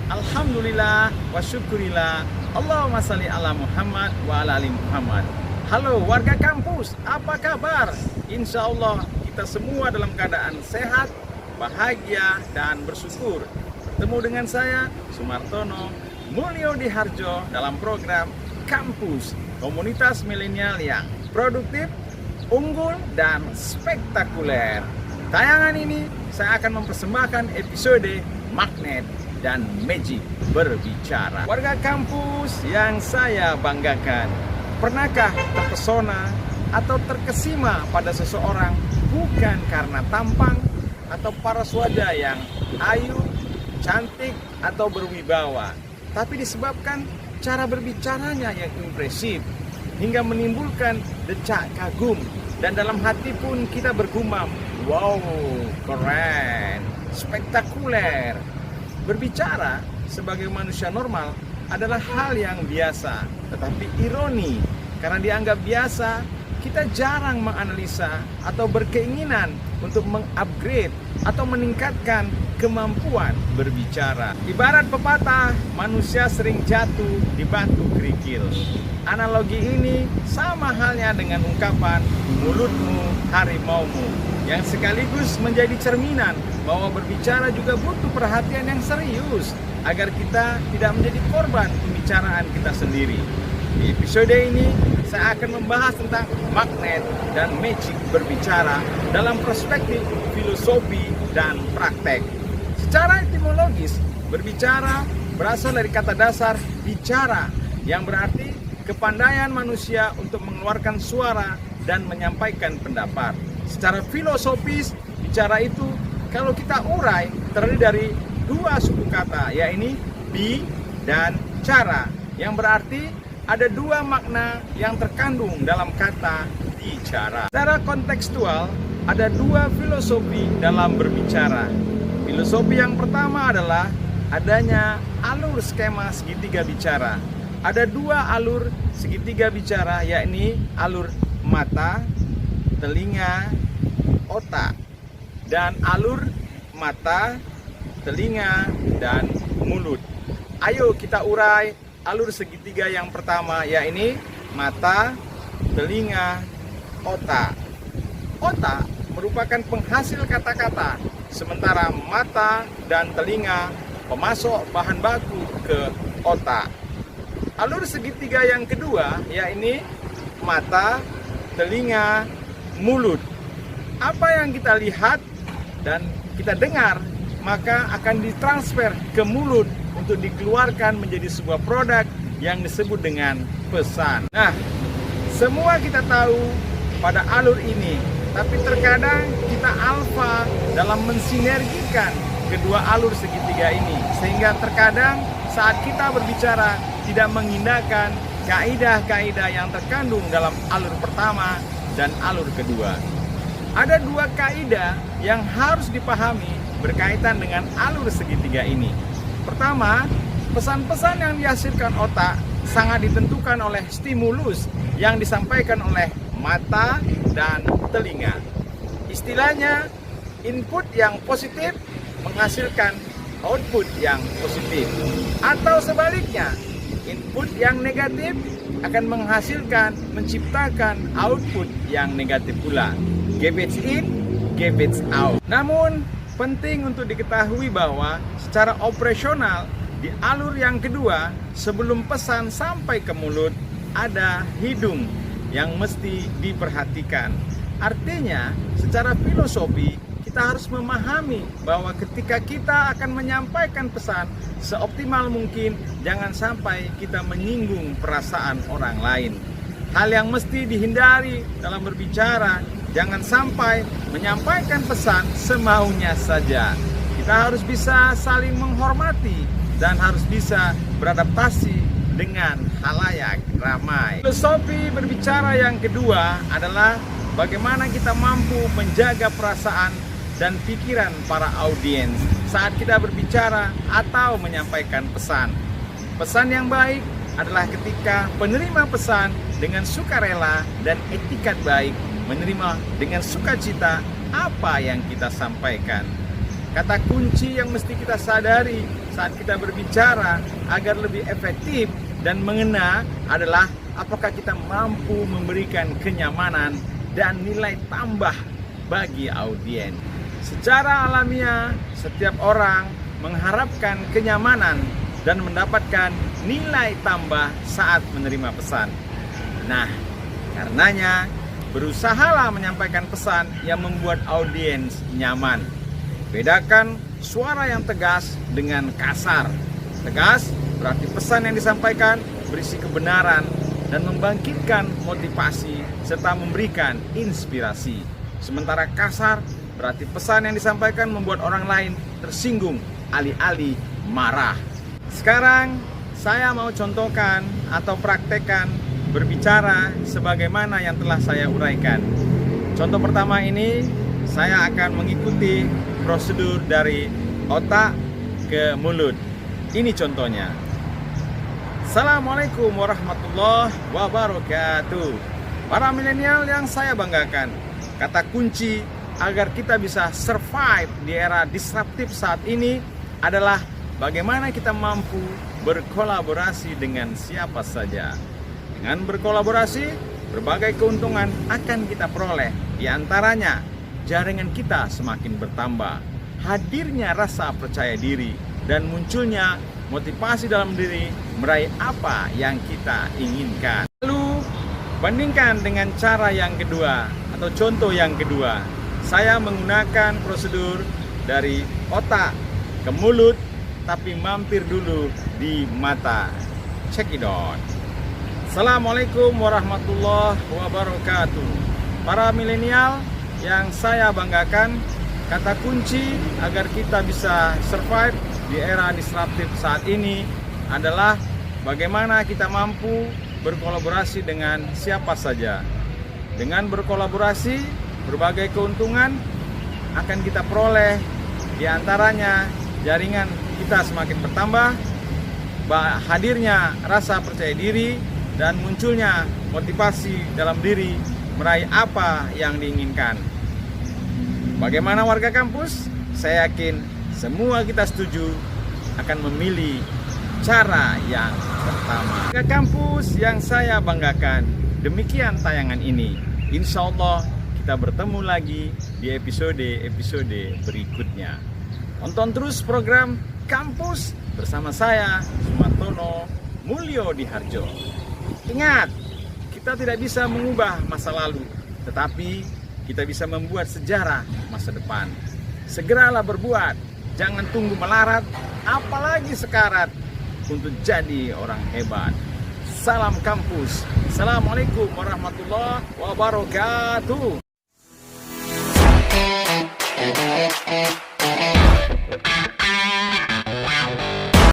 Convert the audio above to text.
Alhamdulillah wa syukurillah. Allahumma salli ala Muhammad wa ala ali Muhammad. Halo warga kampus, apa kabar? Insya Allah kita semua dalam keadaan sehat, bahagia, dan bersyukur. Ketemu dengan saya, Sumartono Mulyo Diharjo, dalam program Kampus, komunitas milenial yang produktif, unggul, dan spektakuler. Tayangan ini saya akan mempersembahkan episode Magnet dan Magic berbicara. Warga kampus yang saya banggakan, pernahkah terpesona atau terkesima pada seseorang bukan karena tampang atau paras wajah yang ayu, cantik, atau berwibawa, tapi disebabkan cara berbicaranya yang impresif hingga menimbulkan decak kagum, dan dalam hati pun kita bergumam, wow, keren, spektakuler. Berbicara sebagai manusia normal adalah hal yang biasa, tetapi ironi karena dianggap biasa, kita jarang menganalisa atau berkeinginan untuk mengupgrade atau meningkatkan kemampuan berbicara. Ibarat pepatah, manusia sering jatuh di batu kerikil. Analogi ini sama halnya dengan ungkapan mulutmu harimaumu, yang sekaligus menjadi cerminan bahwa berbicara juga butuh perhatian yang serius agar kita tidak menjadi korban pembicaraan kita sendiri. Di episode ini saya akan membahas tentang magnet dan magic berbicara dalam perspektif filosofi dan praktek. Secara etimologis, berbicara berasal dari kata dasar bicara, yang berarti kepandaian manusia untuk mengeluarkan suara dan menyampaikan pendapat. Secara filosofis, bicara itu kalau kita urai terdiri dari dua suku kata, yaitu bi dan cara, yang berarti ada dua makna yang terkandung dalam kata bicara. Secara kontekstual, ada dua filosofi dalam berbicara. Filosofi yang pertama adalah adanya alur skema segitiga bicara. Ada dua alur segitiga bicara, yakni alur mata, telinga, otak, dan alur mata, telinga, dan mulut. Ayo kita urai alur segitiga yang pertama, yakni mata, telinga, otak. Otak merupakan penghasil kata-kata, sementara mata dan telinga pemasok bahan baku ke otak. Alur segitiga yang kedua, yakni mata, telinga, mulut. Apa yang kita lihat dan kita dengar, maka akan ditransfer ke mulut untuk dikeluarkan menjadi sebuah produk yang disebut dengan pesan. Nah, semua kita tahu pada alur ini, tapi terkadang kita alfa dalam mensinergikan kedua alur segitiga ini, sehingga terkadang saat kita berbicara tidak mengindahkan kaidah-kaidah yang terkandung dalam alur pertama dan alur kedua. Ada dua kaidah yang harus dipahami berkaitan dengan alur segitiga ini. Pertama, pesan-pesan yang dihasilkan otak sangat ditentukan oleh stimulus yang disampaikan oleh mata dan telinga. Istilahnya, input yang positif menghasilkan output yang positif. Atau sebaliknya, input yang negatif akan menghasilkan, menciptakan output yang negatif pula. Garbage in, garbage out. Namun, penting untuk diketahui bahwa secara operasional di alur yang kedua, sebelum pesan sampai ke mulut, ada hidung yang mesti diperhatikan. Artinya, secara filosofi kita kita harus memahami bahwa ketika kita akan menyampaikan pesan seoptimal mungkin, jangan sampai kita menyinggung perasaan orang lain. Hal yang mesti dihindari dalam berbicara, jangan sampai menyampaikan pesan semaunya saja. Kita harus bisa saling menghormati dan harus bisa beradaptasi dengan khalayak ramai. Filosofi berbicara yang kedua adalah bagaimana kita mampu menjaga perasaan dan pikiran para audiens saat kita berbicara atau menyampaikan pesan. Pesan yang baik adalah ketika penerima pesan dengan sukarela dan etikat baik menerima dengan sukacita apa yang kita sampaikan. Kata kunci yang mesti kita sadari saat kita berbicara agar lebih efektif dan mengena adalah apakah kita mampu memberikan kenyamanan dan nilai tambah bagi audiens. Secara alamiah, setiap orang mengharapkan kenyamanan dan mendapatkan nilai tambah saat menerima pesan. Nah, karenanya berusahalah menyampaikan pesan yang membuat audiens nyaman. Bedakan suara yang tegas dengan kasar. Tegas berarti pesan yang disampaikan berisi kebenaran dan membangkitkan motivasi serta memberikan inspirasi. Sementara kasar berarti pesan yang disampaikan membuat orang lain tersinggung, alih-alih marah. Sekarang saya mau contohkan atau praktekkan berbicara sebagaimana yang telah saya uraikan. Contoh pertama ini, saya akan mengikuti prosedur dari otak ke mulut. Ini contohnya. Assalamualaikum warahmatullahi wabarakatuh. Para milenial yang saya banggakan, kata kunci agar kita bisa survive di era disruptif saat ini adalah bagaimana kita mampu berkolaborasi dengan siapa saja. Dengan berkolaborasi, berbagai keuntungan akan kita peroleh. Di antaranya, jaringan kita semakin bertambah, hadirnya rasa percaya diri, dan munculnya motivasi dalam diri meraih apa yang kita inginkan. Lalu, bandingkan dengan cara yang kedua atau contoh yang kedua. Saya menggunakan prosedur dari otak ke mulut, tapi mampir dulu di mata. Check it out. Assalamualaikum warahmatullahi wabarakatuh. Para milenial yang saya banggakan, kata kunci agar kita bisa survive di era disruptif saat ini adalah bagaimana kita mampu berkolaborasi dengan siapa saja. Dengan berkolaborasi, berbagai keuntungan akan kita peroleh. Di antaranya, jaringan kita semakin bertambah, hadirnya rasa percaya diri, dan munculnya motivasi dalam diri meraih apa yang diinginkan. Bagaimana warga kampus? Saya yakin semua kita setuju akan memilih cara yang pertama. Warga kampus yang saya banggakan, demikian tayangan ini. Insya Allah kita bertemu lagi di episode berikutnya. Tonton terus program Kampus bersama saya, Sumartono Mulyo Diharjo. Ingat, kita tidak bisa mengubah masa lalu, tetapi kita bisa membuat sejarah masa depan. Segeralah berbuat, jangan tunggu melarat, apalagi sekarat, untuk jadi orang hebat. Salam kampus. Assalamualaikum warahmatullahi wabarakatuh.